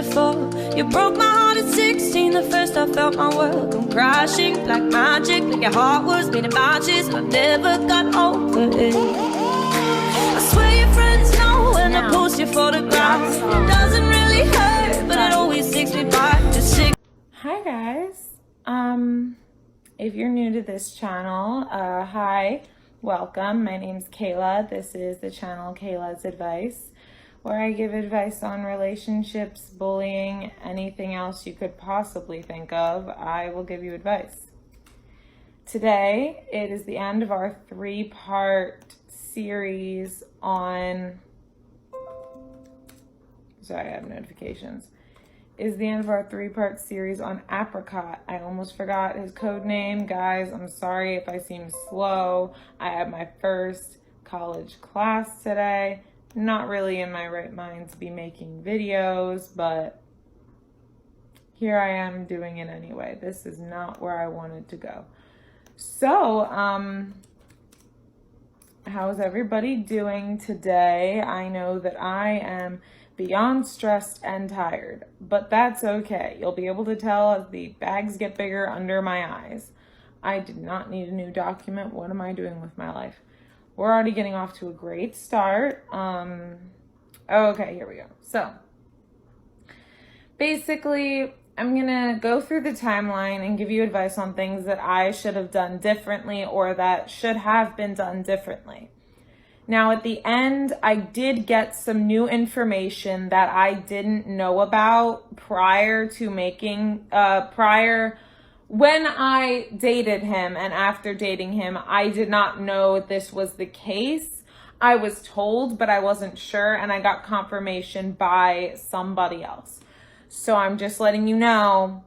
before. You broke my heart at 16, the first I felt my world come crashing like magic. Like your heart was beating matches, I never got over it. I swear your friends know when I post your photographs. It doesn't really hurt, but it always takes me back to six. Hi guys, if you're new to this channel, hi, welcome. My name's Kayla. This is the channel Kayla's Advice, where I give advice on relationships, bullying, anything else you could possibly think of. I will give you advice. Today, it is the end of our 3-part series on, sorry, I have notifications. Is the end of our 3-part series on Apricot. I almost forgot his code name. Guys, I'm sorry if I seem slow. I had my first college class today. Not really in my right mind to be making videos, but here I am doing it anyway. This is not where I wanted to go. So, how's everybody doing today? I know that I am beyond stressed and tired, but that's okay. You'll be able to tell as the bags get bigger under my eyes. I did not need a new document. What am I doing with my life? We're already getting off to a great start. Okay, here we go. So basically, I'm gonna go through the timeline and give you advice on things that I should have done differently or that should have been done differently. Now, at the end, I did get some new information that I didn't know about prior to when I dated him and after dating him. I did not know this was the case. I was told, but I wasn't sure, and I got confirmation by somebody else. So I'm just letting you know,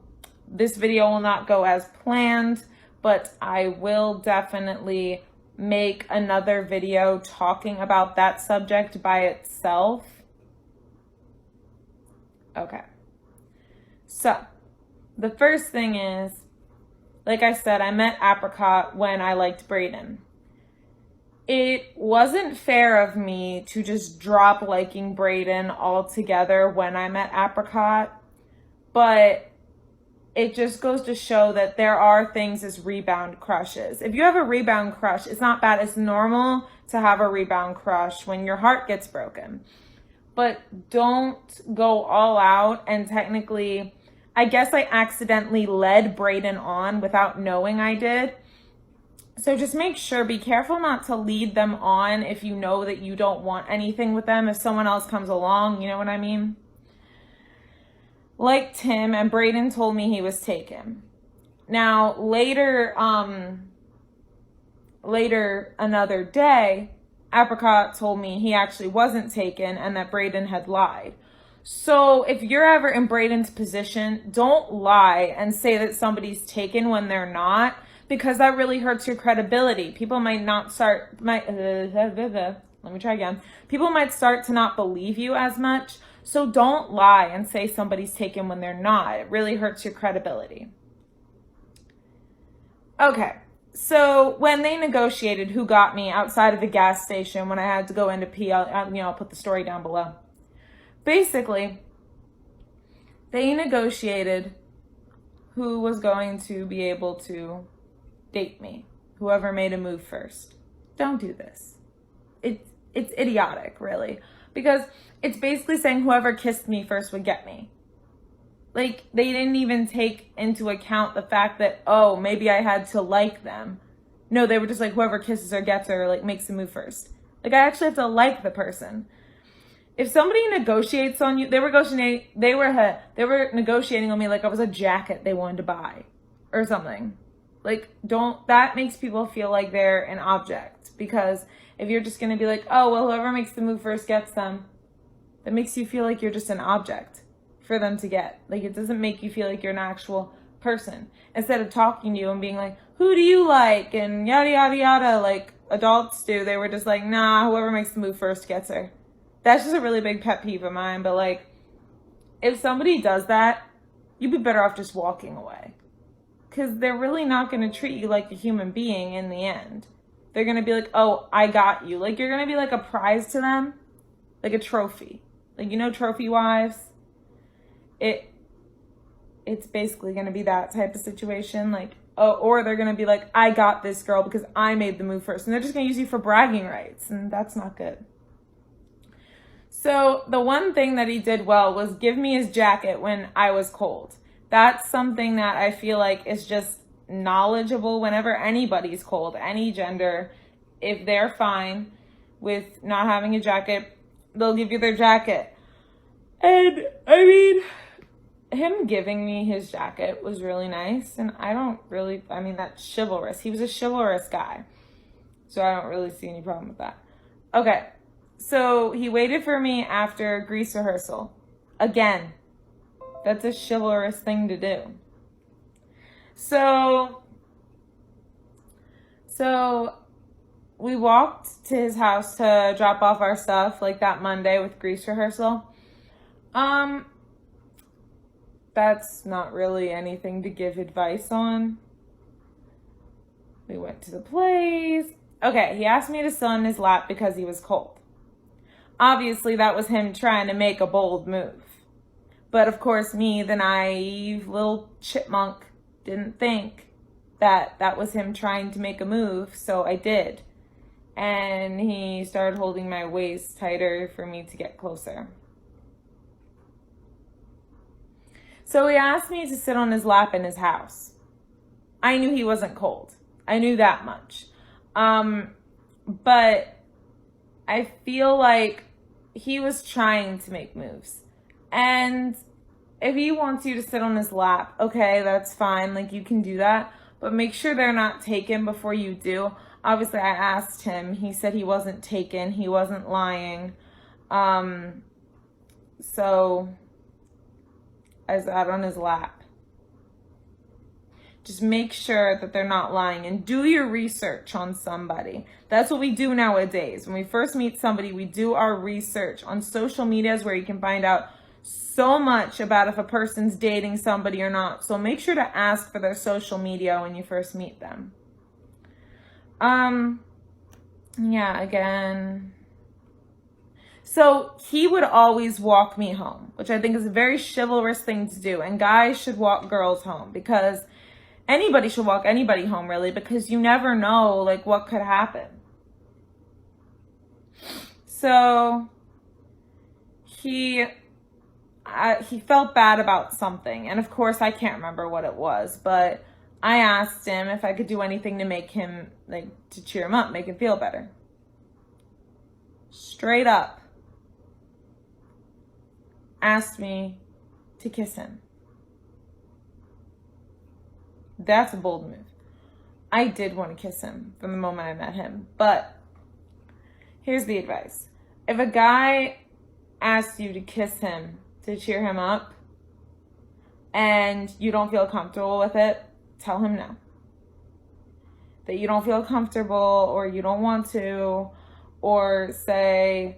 this video will not go as planned, but I will definitely make another video talking about that subject by itself. Okay. So, the first thing is, like I said, I met Apricot when I liked Braden. It wasn't fair of me to just drop liking Braden altogether when I met Apricot, but it just goes to show that there are things as rebound crushes. If you have a rebound crush, it's not bad. It's normal to have a rebound crush when your heart gets broken. But don't go all out, and technically, I guess I accidentally led Braden on without knowing I did. So just make sure, be careful not to lead them on if you know that you don't want anything with them. If someone else comes along, you know what I mean? Liked him, and Braden told me he was taken. Now, later another day, Apricot told me he actually wasn't taken and that Braden had lied. So if you're ever in Braden's position, don't lie and say that somebody's taken when they're not, because that really hurts your credibility. People might start to not believe you as much. So don't lie and say somebody's taken when they're not. It really hurts your credibility. Okay, so when they negotiated who got me outside of the gas station when I had to go into pee, I'll put the story down below. Basically, they negotiated who was going to be able to date me, whoever made a move first. Don't do this. It's idiotic, really, because it's basically saying whoever kissed me first would get me. Like, they didn't even take into account the fact that, oh, maybe I had to like them. No, they were just like, whoever kisses her gets her, like, makes the move first. Like, I actually have to like the person. If somebody negotiates on you, they were negotiating on me like I was a jacket they wanted to buy or something. Like, that makes people feel like they're an object, because if you're just going to be like, oh, well, whoever makes the move first gets them, that makes you feel like you're just an object for them to get. Like, it doesn't make you feel like you're an actual person. Instead of talking to you and being like, who do you like? And yada, yada, yada, like adults do. They were just like, nah, whoever makes the move first gets her. That's just a really big pet peeve of mine. But, like, if somebody does that, you'd be better off just walking away. Because they're really not going to treat you like a human being in the end. They're going to be like, oh, I got you. Like, you're going to be like a prize to them. Like a trophy. Like, you know, trophy wives? it's basically going to be that type of situation. Like, oh, or they're going to be like, I got this girl because I made the move first. And they're just going to use you for bragging rights. And that's not good. So the one thing that he did well was give me his jacket when I was cold. That's something that I feel like is just knowledgeable whenever anybody's cold, any gender. If they're fine with not having a jacket, they'll give you their jacket. And I mean, him giving me his jacket was really nice. And that's chivalrous. He was a chivalrous guy. So I don't really see any problem with that. Okay. So he waited for me after Grease rehearsal. Again, that's a chivalrous thing to do. So we walked to his house to drop off our stuff like that Monday with Grease rehearsal. That's not really anything to give advice on. We went to the place. Okay, he asked me to sit on his lap because he was cold. Obviously, that was him trying to make a bold move. But of course, me, the naive little chipmunk, didn't think that that was him trying to make a move, so I did. And he started holding my waist tighter for me to get closer. So he asked me to sit on his lap in his house. I knew he wasn't cold. I knew that much. But I feel like he was trying to make moves. And if he wants you to sit on his lap, okay, that's fine. Like, you can do that. But make sure they're not taken before you do. Obviously, I asked him. He said he wasn't taken. He wasn't lying. So I sat on his lap. Just make sure that they're not lying and do your research on somebody. That's what we do nowadays. When we first meet somebody, we do our research. On social media is where you can find out so much about if a person's dating somebody or not. So make sure to ask for their social media when you first meet them. Yeah, again. So he would always walk me home, which I think is a very chivalrous thing to do. And guys should walk girls home because anybody should walk anybody home, really, because you never know, like, what could happen. So he felt bad about something. And of course, I can't remember what it was, but I asked him if I could do anything to make him, like, to cheer him up, make him feel better. Straight up asked me to kiss him. That's a bold move. I did want to kiss him from the moment I met him. But here's the advice. If a guy asks you to kiss him to cheer him up and you don't feel comfortable with it, tell him no. That you don't feel comfortable or you don't want to, or say,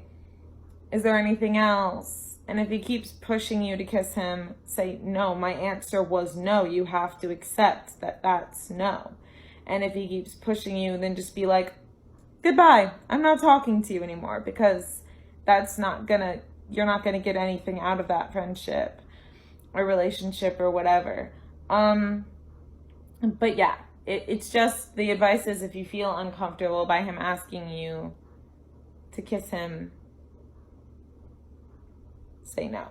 is there anything else? And if he keeps pushing you to kiss him, say, no, my answer was no. You have to accept that that's no. And if he keeps pushing you, then just be like, goodbye. I'm not talking to you anymore, because you're not gonna get anything out of that friendship or relationship or whatever. But yeah, it's just, the advice is if you feel uncomfortable by him asking you to kiss him, say no.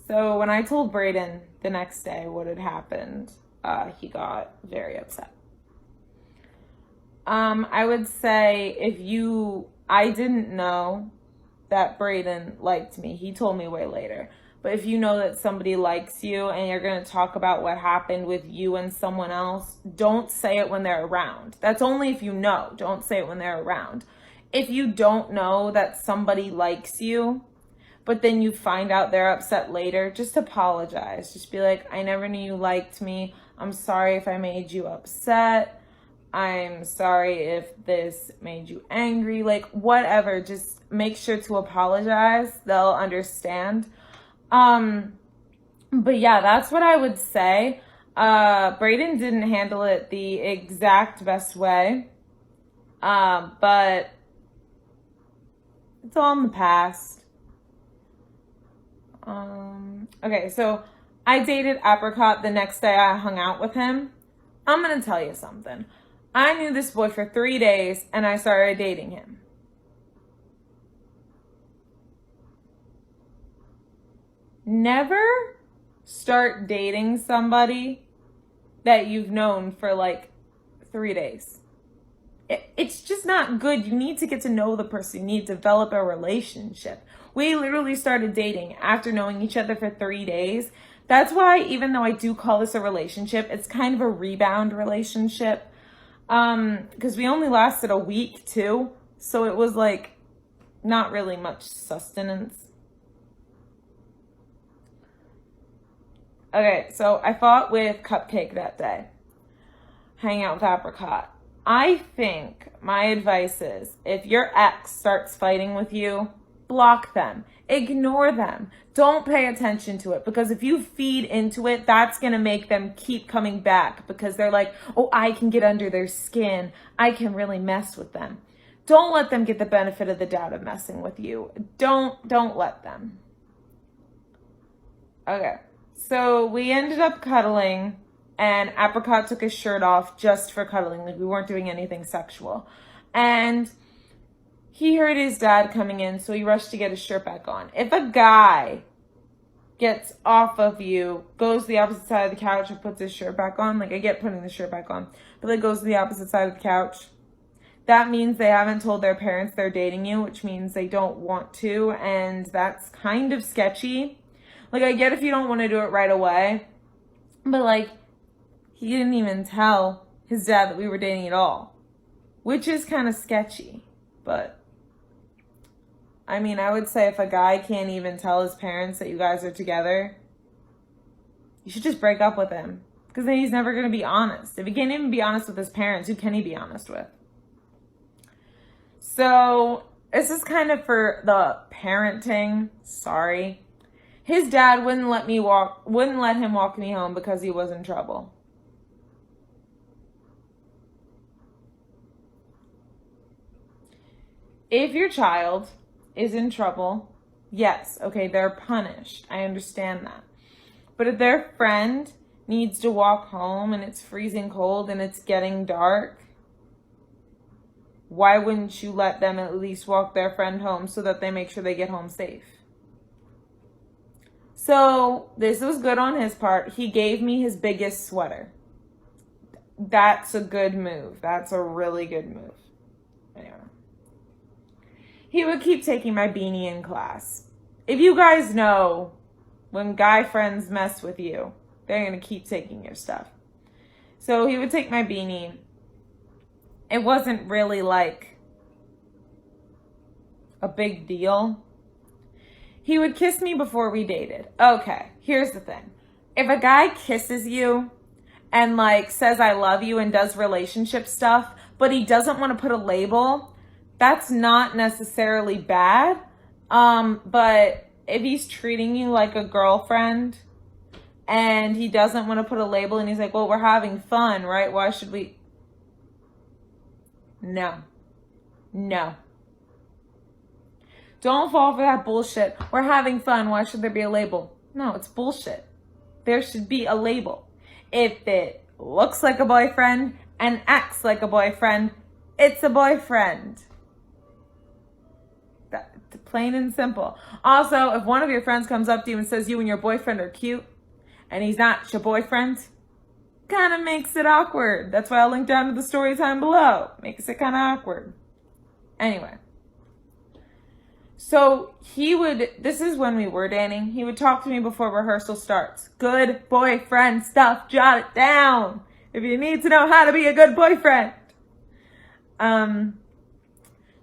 So when I told Braden the next day what had happened, he got very upset. I would say I didn't know that Braden liked me. He told me way later. But if you know that somebody likes you and you're going to talk about what happened with you and someone else, don't say it when they're around. That's only if you know. Don't say it when they're around. If you don't know that somebody likes you, but then you find out they're upset later, just apologize. Just be like, I never knew you liked me. I'm sorry if I made you upset. I'm sorry if this made you angry. Like, whatever. Just make sure to apologize. They'll understand. But yeah, that's what I would say. Braden didn't handle it the exact best way. But It's all in the past. Okay, so I dated Apricot the next day I hung out with him. I'm going to tell you something. I knew this boy for 3 days and I started dating him. Never start dating somebody that you've known for like 3 days. It's just not good. You need to get to know the person. You need to develop a relationship. We literally started dating after knowing each other for 3 days. That's why, even though I do call this a relationship, it's kind of a rebound relationship. Because we only lasted a week too. So it was like not really much sustenance. Okay, so I fought with Cupcake that day. Hang out with Apricot. I think my advice is, if your ex starts fighting with you, block them. Ignore them. Don't pay attention to it, because if you feed into it, that's going to make them keep coming back, because they're like, oh, I can get under their skin. I can really mess with them. Don't let them get the benefit of the doubt of messing with you. Don't let them. Okay. So we ended up cuddling, and Apricot took his shirt off just for cuddling. Like, we weren't doing anything sexual. And he heard his dad coming in, so he rushed to get his shirt back on. If a guy gets off of you, goes to the opposite side of the couch and puts his shirt back on, like, I get putting the shirt back on, but then goes to the opposite side of the couch, that means they haven't told their parents they're dating you, which means they don't want to, and that's kind of sketchy. Like, I get if you don't want to do it right away, but, like, he didn't even tell his dad that we were dating at all, which is kind of sketchy. But, I mean, I would say if a guy can't even tell his parents that you guys are together, you should just break up with him, because then he's never going to be honest. If he can't even be honest with his parents, who can he be honest with? So, this is kind of for the parenting. Sorry. His dad wouldn't let him walk me home because he was in trouble. If your child is in trouble, yes, okay, they're punished. I understand that. But if their friend needs to walk home and it's freezing cold and it's getting dark, why wouldn't you let them at least walk their friend home so that they make sure they get home safe? So this was good on his part. He gave me his biggest sweater. That's a good move. That's a really good move. Anyway. He would keep taking my beanie in class. If you guys know, when guy friends mess with you, they're going to keep taking your stuff. So he would take my beanie. It wasn't really like a big deal. He would kiss me before we dated. Okay, here's the thing. If a guy kisses you and like says I love you and does relationship stuff, but he doesn't want to put a label, that's not necessarily bad. But if he's treating you like a girlfriend and he doesn't want to put a label and he's like, well, we're having fun, right? Why should we? No. Don't fall for that bullshit. We're having fun. Why should there be a label? No, it's bullshit. There should be a label. If it looks like a boyfriend and acts like a boyfriend, it's a boyfriend. Plain and simple. Also, if one of your friends comes up to you and says you and your boyfriend are cute and he's not your boyfriend, kind of makes it awkward. That's why I'll link down to the story time below. Makes it kind of awkward. Anyway. So this is when we were dating, he would talk to me before rehearsal starts. Good boyfriend stuff, jot it down if you need to know how to be a good boyfriend.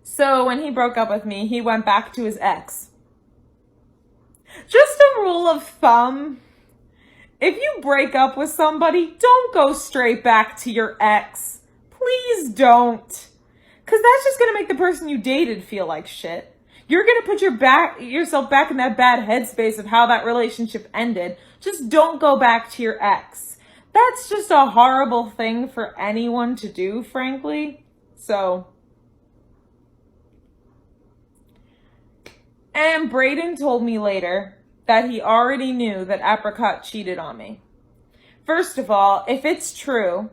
So when he broke up with me, he went back to his ex. Just a rule of thumb, if you break up with somebody, don't go straight back to your ex. Please don't. Because that's just going to make the person you dated feel like shit. You're going to put yourself back in that bad headspace of how that relationship ended. Just don't go back to your ex. That's just a horrible thing for anyone to do, frankly. So, And Braden told me later that he already knew that Apricot cheated on me. First of all, if it's true,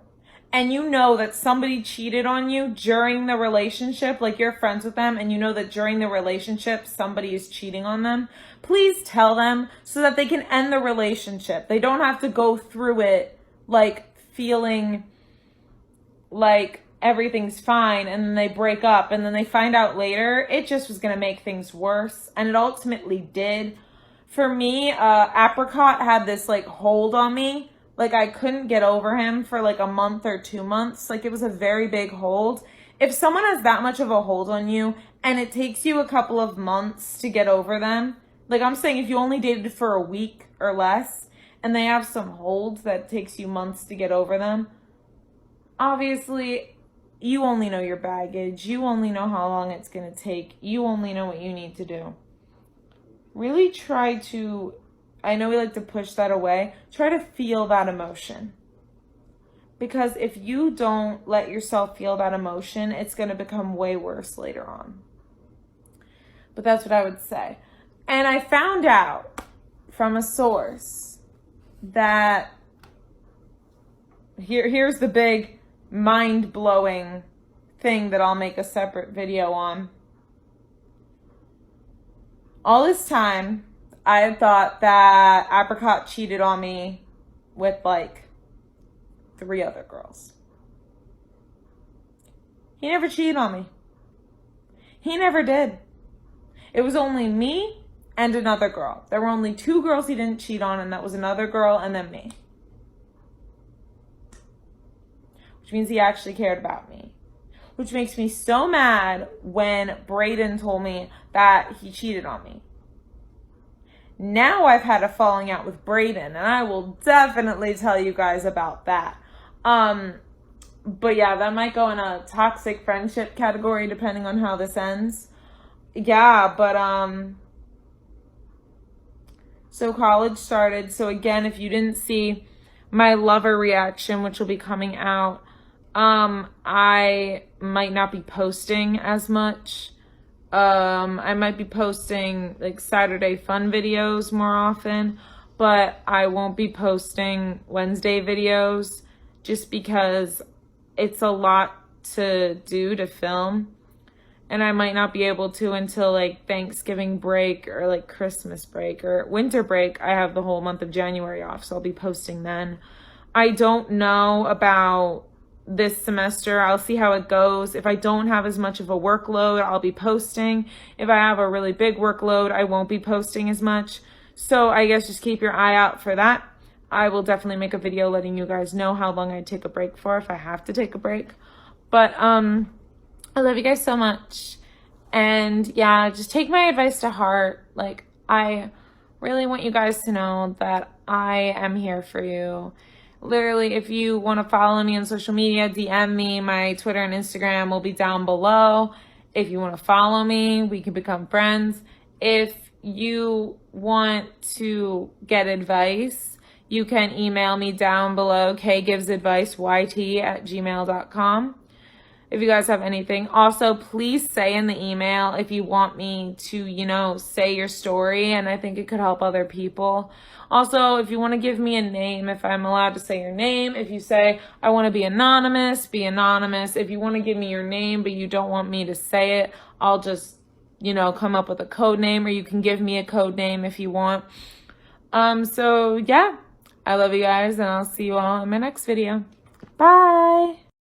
and you know that somebody cheated on you during the relationship, like you're friends with them, and you know that during the relationship somebody is cheating on them, please tell them so that they can end the relationship. They don't have to go through it like feeling like everything's fine, and then they break up, and then they find out later it just was going to make things worse, and it ultimately did. For me, Apricot had this like hold on me. Like, I couldn't get over him for like a month or 2 months. Like, it was a very big hold. If someone has that much of a hold on you and it takes you a couple of months to get over them, like I'm saying, if you only dated for a week or less and they have some holds that takes you months to get over them, obviously you only know your baggage. You only know how long it's going to take. You only know what you need to do. Really try to... I know we like to push that away. Try to feel that emotion. Because if you don't let yourself feel that emotion, it's going to become way worse later on. But that's what I would say. And I found out from a source that here's the big mind-blowing thing that I'll make a separate video on. All this time, I had thought that Apricot cheated on me with like 3 other girls. He never cheated on me. He never did. It was only me and another girl. There were only 2 girls he didn't cheat on, and that was another girl and then me. Which means he actually cared about me. Which makes me so mad when Braden told me that he cheated on me. Now I've had a falling out with Braden, and I will definitely tell you guys about that. But yeah, that might go in a toxic friendship category depending on how this ends. Yeah, but so college started. So again, if you didn't see my lover reaction, which will be coming out, I might not be posting as much. I might be posting like Saturday fun videos more often, but I won't be posting Wednesday videos just because it's a lot to do to film, and I might not be able to until like Thanksgiving break or like Christmas break or winter break. I have the whole month of January off, so I'll be posting then. I don't know about this semester. I'll see how it goes. If I don't have as much of a workload, I'll be posting. If I have a really big workload, I won't be posting as much. So I guess just keep your eye out for that. I will definitely make a video letting you guys know how long I take a break for, if I have to take a break. But I love you guys so much. And yeah, just take my advice to heart. Like, I really want you guys to know that I am here for you. Literally, if you want to follow me on social media, DM me. My Twitter and Instagram will be down below. If you want to follow me, we can become friends. If you want to get advice, you can email me down below, kaygivesadviceYT@gmail.com. If you guys have anything. Also, please say in the email if you want me to, say your story, and I think it could help other people. Also, if you want to give me a name, if I'm allowed to say your name, if you say, I want to be anonymous, be anonymous. If you want to give me your name, but you don't want me to say it, I'll just, come up with a code name, or you can give me a code name if you want. So yeah, I love you guys, and I'll see you all in my next video. Bye.